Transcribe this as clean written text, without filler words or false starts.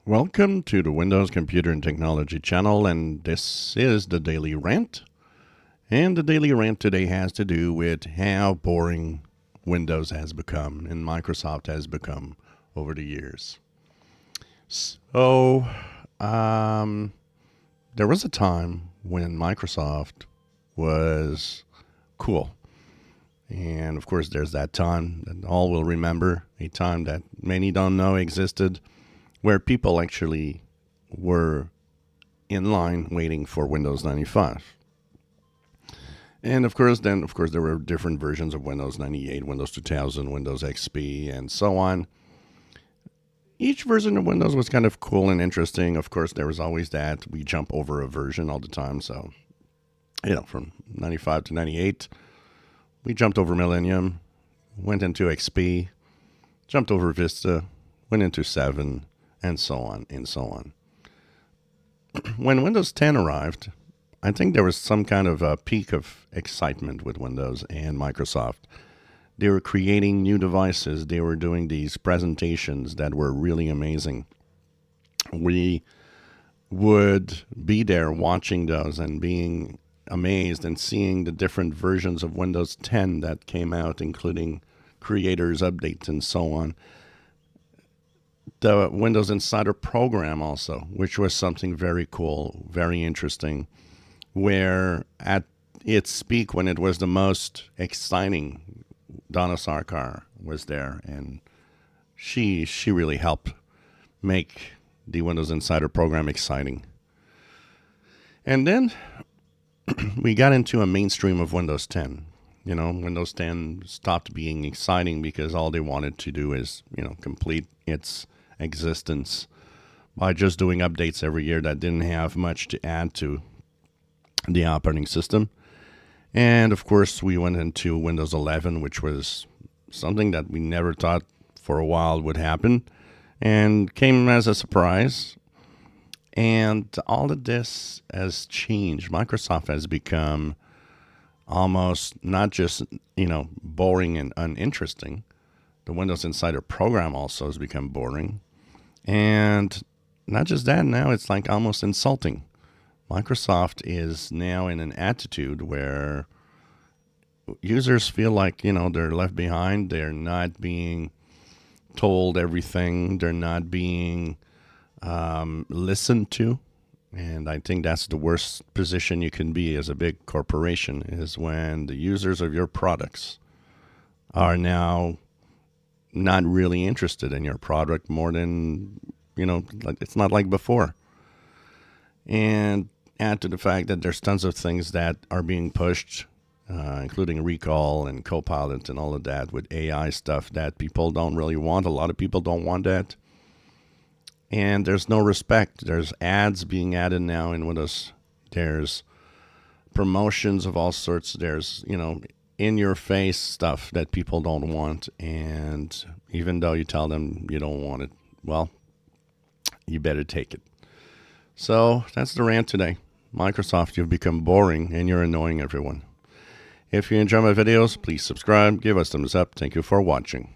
Welcome to the Windows Computer and Technology channel, and this is the Daily Rant. And the Daily Rant today has to do with how boring Windows has become and Microsoft has become over the years. So, there was a time when Microsoft was cool. And of course, there's that time that all will remember, a time that many don't know existed, where people actually were in line waiting for Windows 95. And of course, there were different versions of Windows 98, Windows 2000, Windows XP, and so on. Each version of Windows was kind of cool and interesting. Of course, there was always that we jump over a version all the time. So, from 95 to 98, we jumped over Millennium, went into XP, jumped over Vista, went into 7, and so on and so on. When Windows 10 arrived, I think there was some kind of a peak of excitement with Windows and Microsoft. They were creating new devices. They were doing these presentations that were really amazing. We would be there watching those and being amazed and seeing the different versions of Windows 10 that came out, including creators, updates, and so on. The Windows Insider program also, which was something very cool, very interesting, where at its peak, when it was the most exciting, Donna Sarkar was there, and she really helped make the Windows Insider program exciting. And then we got into a mainstream of Windows 10. Windows 10 stopped being exciting because all they wanted to do is, complete its existence by just doing updates every year that didn't have much to add to the operating system. And of course, we went into Windows 11, which was something that we never thought for a while would happen and came as a surprise. And all of this has changed. Microsoft has become almost not just, boring and uninteresting. The Windows Insider program also has become boring. And not just that, now it's like almost insulting. Microsoft is now in an attitude where users feel like, they're left behind. They're not being told everything. They're not being listened to. And I think that's the worst position you can be as a big corporation, is when the users of your products are now not really interested in your product more than, it's not like before. And add to the fact that there's tons of things that are being pushed, including recall and Copilot and all of that with AI stuff that people don't really want. A lot of people don't want that. And there's no respect. There's ads being added now in Windows. There's promotions of all sorts. There's, in-your-face stuff that people don't want. And even though you tell them you don't want it, well, you better take it. So that's the rant today. Microsoft, you've become boring and you're annoying everyone. If you enjoy my videos, please subscribe, give us thumbs up. Thank you for watching.